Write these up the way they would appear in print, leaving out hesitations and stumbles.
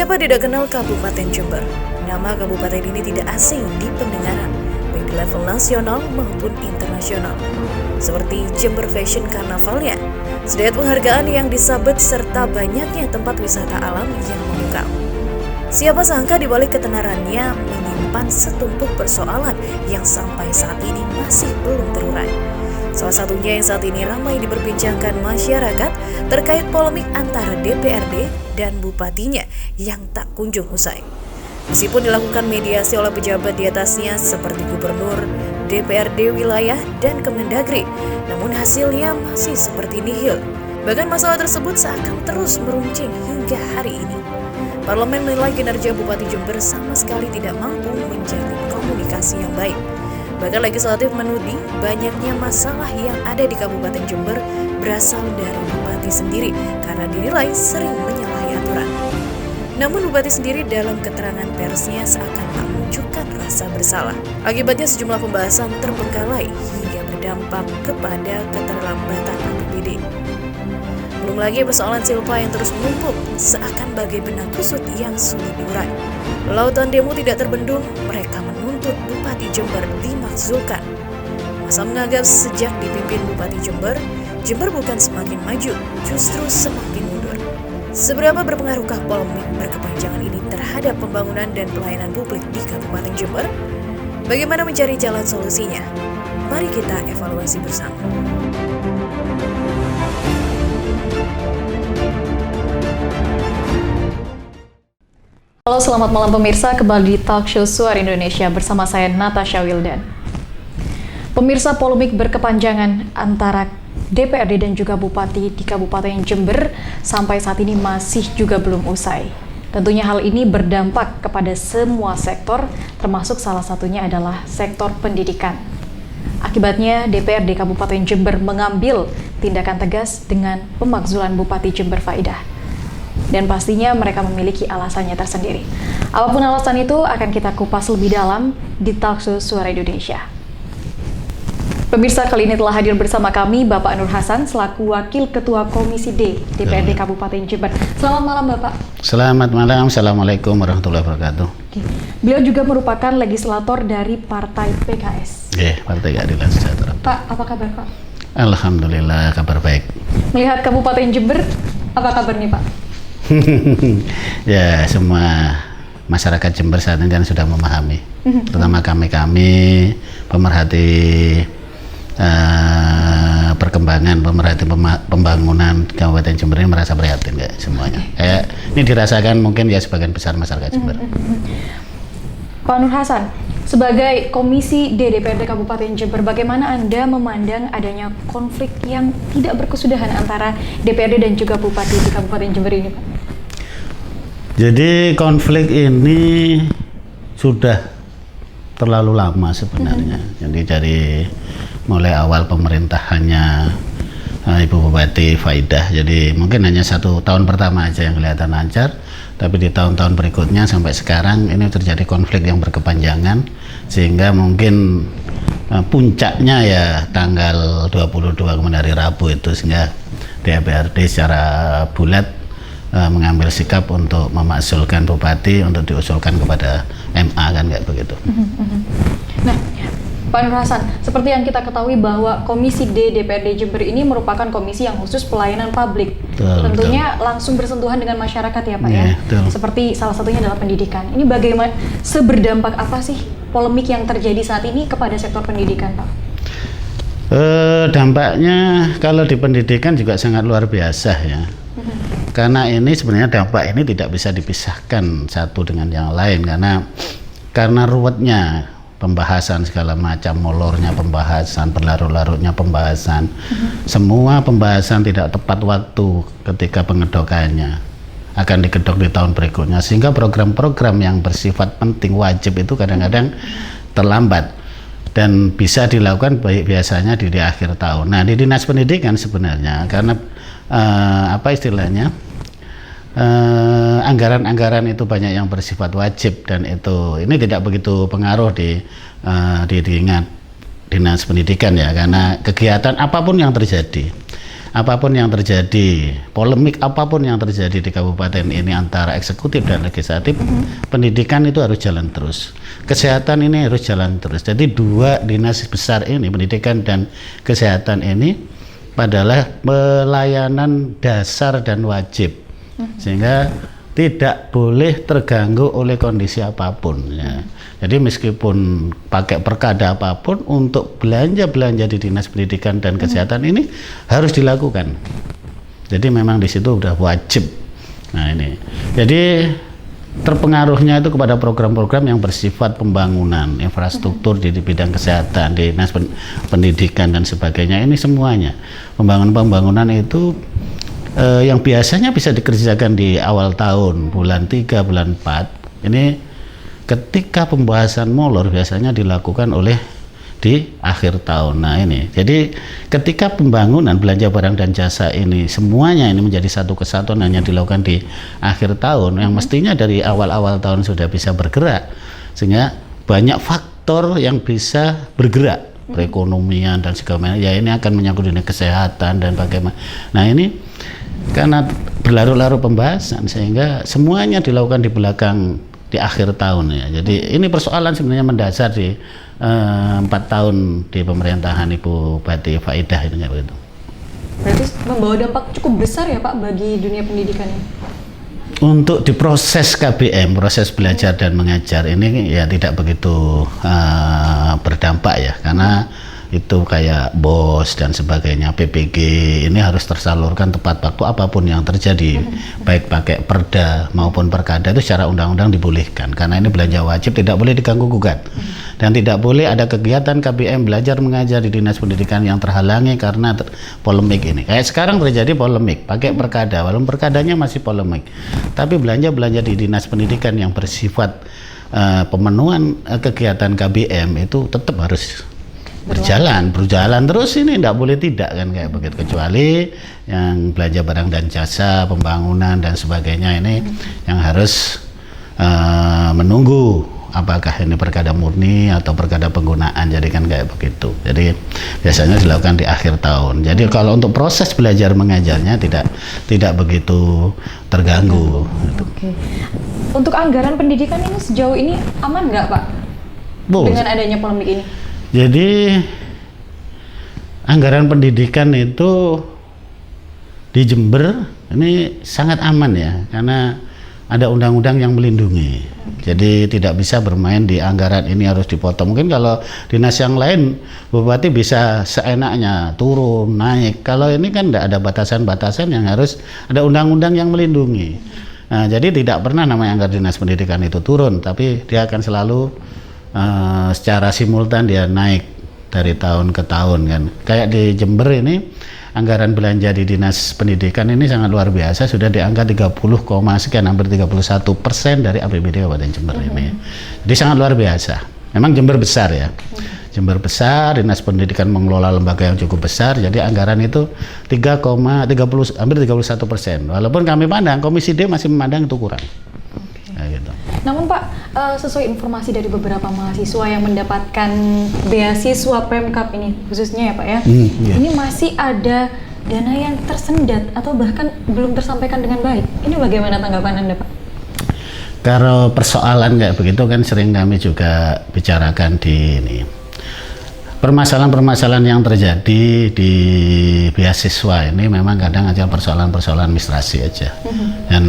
Siapa tidak kenal Kabupaten Jember? Nama kabupaten ini tidak asing di pendengaran, baik di level nasional maupun internasional. Seperti Jember Fashion Carnavalnya, sederet penghargaan yang disabet serta banyaknya tempat wisata alam yang memukau. Siapa sangka di balik ketenarannya menyimpan setumpuk persoalan yang sampai saat ini masih belum terurai. Salah satunya yang saat ini ramai diperbincangkan masyarakat terkait polemik antara DPRD dan bupatinya yang tak kunjung usai. Meskipun dilakukan mediasi oleh pejabat di atasnya seperti gubernur, DPRD wilayah, dan Kemendagri, namun hasilnya masih seperti nihil. Bahkan masalah tersebut seakan terus meruncing hingga hari ini. Parlemen menilai kinerja Bupati Jember sama sekali tidak mampu menjalin komunikasi yang baik. Bahkan legislatif menuding banyaknya masalah yang ada di Kabupaten Jember berasal dari Bupati sendiri karena dinilai sering menyalahi aturan. Namun Bupati sendiri dalam keterangan persnya seakan tak menunjukkan rasa bersalah. Akibatnya sejumlah pembahasan terbengkalai hingga berdampak kepada keterlambatan APBD. Belum lagi persoalan silpa yang terus menumpuk seakan bagai benang kusut yang sulit diurai. Lautan demo tidak terbendung, mereka menuntut Bupati Jember dimakzulkan. Masa menganggap sejak dipimpin Bupati Jember, Jember bukan semakin maju, justru semakin mundur. Seberapa berpengaruhkah polemik berkepanjangan ini terhadap pembangunan dan pelayanan publik di Kabupaten Jember? Bagaimana mencari jalan solusinya? Mari kita evaluasi bersama. Halo, selamat malam pemirsa, kembali di Talk Show Suara Indonesia bersama saya Natasha Wildan. Pemirsa, polemik berkepanjangan antara DPRD dan juga Bupati di Kabupaten Jember sampai saat ini masih juga belum usai. Tentunya hal ini berdampak kepada semua sektor, termasuk salah satunya adalah sektor pendidikan. Akibatnya DPRD Kabupaten Jember mengambil tindakan tegas dengan pemakzulan Bupati Jember Faidah. Dan pastinya mereka memiliki alasannya tersendiri. Apapun alasan itu akan kita kupas lebih dalam di Talk Show Suara Indonesia. Pemirsa, kali ini telah hadir bersama kami Bapak Nur Hasan selaku Wakil Ketua Komisi D DPRD Kabupaten Jember. Selamat malam Bapak. Selamat malam, Assalamualaikum warahmatullahi wabarakatuh. Beliau juga merupakan legislator dari Partai PKS. Partai Keadilan Sejahtera. Pak, apa kabar Pak? Alhamdulillah, kabar baik. Melihat Kabupaten Jember, apa kabar nih Pak? Ya, semua masyarakat Jember saat ini kan sudah memahami, terutama kami pemerhati perkembangan, pemerhati pembangunan Kabupaten Jember ini merasa prihatin kayak semuanya. Kayak ini dirasakan mungkin ya sebagian besar masyarakat Jember. Pak Nur Hasan, sebagai Komisi D DPRD Kabupaten Jember, bagaimana Anda memandang adanya konflik yang tidak berkesudahan antara DPRD dan juga Bupati di Kabupaten Jember ini, Pak? Jadi konflik ini sudah terlalu lama sebenarnya. Jadi dari mulai awal pemerintahannya Ibu Bupati Faidah, jadi mungkin hanya 1 tahun pertama aja yang kelihatan lancar, tapi di tahun-tahun berikutnya sampai sekarang ini terjadi konflik yang berkepanjangan, sehingga mungkin puncaknya ya tanggal 22 kemarin hari Rabu itu, sehingga DPRD secara bulat mengambil sikap untuk memakzulkan Bupati untuk diusulkan kepada MA, kan kayak begitu. Nah, Pak Nur Hasan, seperti yang kita ketahui bahwa Komisi D DPRD Jember ini merupakan komisi yang khusus pelayanan publik. Tentunya langsung bersentuhan dengan masyarakat ya Pak ya. Seperti salah satunya adalah pendidikan. Ini bagaimana, seberdampak apa sih polemik yang terjadi saat ini kepada sektor pendidikan Pak? Dampaknya kalau di pendidikan juga sangat luar biasa ya. Karena ini sebenarnya dampak ini tidak bisa dipisahkan satu dengan yang lain, karena ruwetnya pembahasan segala macam, molornya pembahasan, berlarut-larutnya pembahasan, semua pembahasan tidak tepat waktu ketika pengedokannya akan digedok di tahun berikutnya, sehingga program-program yang bersifat penting wajib itu kadang-kadang terlambat dan bisa dilakukan biasanya di akhir tahun. Nah, di Dinas Pendidikan sebenarnya karena anggaran-anggaran itu banyak yang bersifat wajib, dan ini tidak begitu pengaruh di tingkat Dinas Pendidikan ya, karena kegiatan apapun yang terjadi apapun yang terjadi, polemik apapun yang terjadi di kabupaten ini antara eksekutif dan legislatif, pendidikan itu harus jalan terus. Kesehatan ini harus jalan terus. Jadi dua dinas besar ini, pendidikan dan kesehatan ini adalah pelayanan dasar dan wajib, sehingga tidak boleh terganggu oleh kondisi apapun ya. Jadi meskipun pakai perkada apapun, untuk belanja di dinas pendidikan dan kesehatan ini harus dilakukan. Jadi memang di situ udah wajib. Nah ini, jadi terpengaruhnya itu kepada program-program yang bersifat pembangunan infrastruktur di bidang kesehatan, di dinas pendidikan dan sebagainya. Ini semuanya pembangunan itu yang biasanya bisa dikerjakan di awal tahun, bulan 3, bulan 4, ini ketika pembahasan molor biasanya dilakukan oleh di akhir tahun. Nah ini, jadi ketika pembangunan belanja barang dan jasa ini semuanya ini menjadi satu kesatuan hanya dilakukan di akhir tahun, yang mestinya dari awal-awal tahun sudah bisa bergerak, sehingga banyak faktor yang bisa bergerak, perekonomian dan segala macam. Ya ini akan menyangkut dunia kesehatan dan bagaimana. Nah ini karena berlarut-larut pembahasan sehingga semuanya dilakukan di belakang di akhir tahun ya. Jadi ini persoalan sebenarnya mendasar di 4 tahun di pemerintahan Ibu Bupati Faidah itu kayak begitu. Berarti membawa dampak cukup besar ya Pak bagi dunia pendidikan ini. Untuk di proses KBM, proses belajar dan mengajar ini ya tidak begitu berdampak ya, karena itu kayak BOS dan sebagainya, PPG ini harus tersalurkan tepat waktu apapun yang terjadi, baik pakai perda maupun perkada itu secara undang-undang dibolehkan, karena ini belanja wajib, tidak boleh diganggu gugat, dan tidak boleh ada kegiatan KBM belajar mengajar di dinas pendidikan yang terhalangi karena polemik ini. Kayak sekarang terjadi polemik pakai perkada, walaupun perkadanya masih polemik, tapi belanja di dinas pendidikan yang bersifat pemenuhan kegiatan KBM itu tetap harus berjalan terus, ini tidak boleh tidak kan kayak begitu, kecuali yang belanja barang dan jasa, pembangunan dan sebagainya ini yang harus menunggu apakah ini perkada murni atau perkada penggunaan, jadi kan kayak begitu. Jadi biasanya dilakukan di akhir tahun. Jadi kalau untuk proses belajar mengajarnya tidak begitu terganggu. Oke. Untuk anggaran pendidikan ini sejauh ini aman nggak Pak dengan adanya polemik ini? Jadi anggaran pendidikan itu di Jember ini sangat aman ya, karena ada undang-undang yang melindungi. Jadi tidak bisa bermain di anggaran ini harus dipotong. Mungkin kalau dinas yang lain bupati bisa seenaknya turun naik. Kalau ini kan tidak ada batasan-batasan yang harus ada undang-undang yang melindungi. Nah, jadi tidak pernah namanya anggaran dinas pendidikan itu turun, tapi dia akan selalu secara simultan dia naik dari tahun ke tahun kan. Kayak di Jember ini anggaran belanja di dinas pendidikan ini sangat luar biasa, sudah di angka 30, sekian, hampir 31% dari APBD Kabupaten Jember ini. Jadi sangat luar biasa. Memang Jember besar ya. Jember besar, dinas pendidikan mengelola lembaga yang cukup besar, jadi anggaran itu 3,30, hampir 31%. Walaupun kami pandang, Komisi D masih memandang itu kurang. Nah, gitu. Namun Pak, sesuai informasi dari beberapa mahasiswa yang mendapatkan beasiswa Pemkab ini khususnya ya Pak ya, ini masih ada dana yang tersendat atau bahkan belum tersampaikan dengan baik. Ini bagaimana tanggapan Anda Pak? Kalau persoalan kayak begitu kan sering kami juga bicarakan di ini. Permasalahan-permasalahan yang terjadi di beasiswa ini memang kadang aja persoalan-persoalan administrasi aja. Dan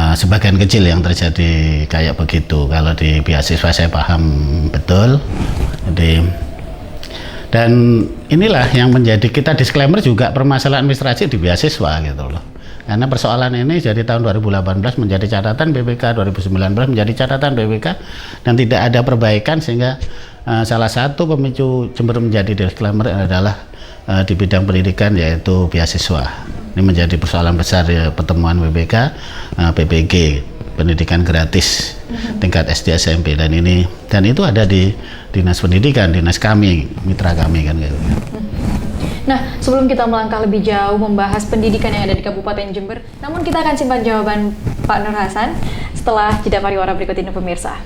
sebagian kecil yang terjadi kayak begitu. Kalau di beasiswa saya paham betul. Jadi, dan inilah yang menjadi kita disclaimer juga permasalahan administrasi di beasiswa gitu loh. Karena persoalan ini dari tahun 2018 menjadi catatan BPK, 2019 menjadi catatan BPK, dan tidak ada perbaikan, sehingga salah satu pemicu Jember menjadi disclaimer adalah di bidang pendidikan, yaitu beasiswa. Ini menjadi persoalan besar ya, pertemuan BPK, PPG, pendidikan gratis tingkat SD SMP, dan itu ada di dinas pendidikan, dinas kami, mitra kami kan gitu. Nah, sebelum kita melangkah lebih jauh membahas pendidikan yang ada di Kabupaten Jember, namun kita akan simpan jawaban Pak Nur Hasan setelah jeda pariwara berikut ini pemirsa.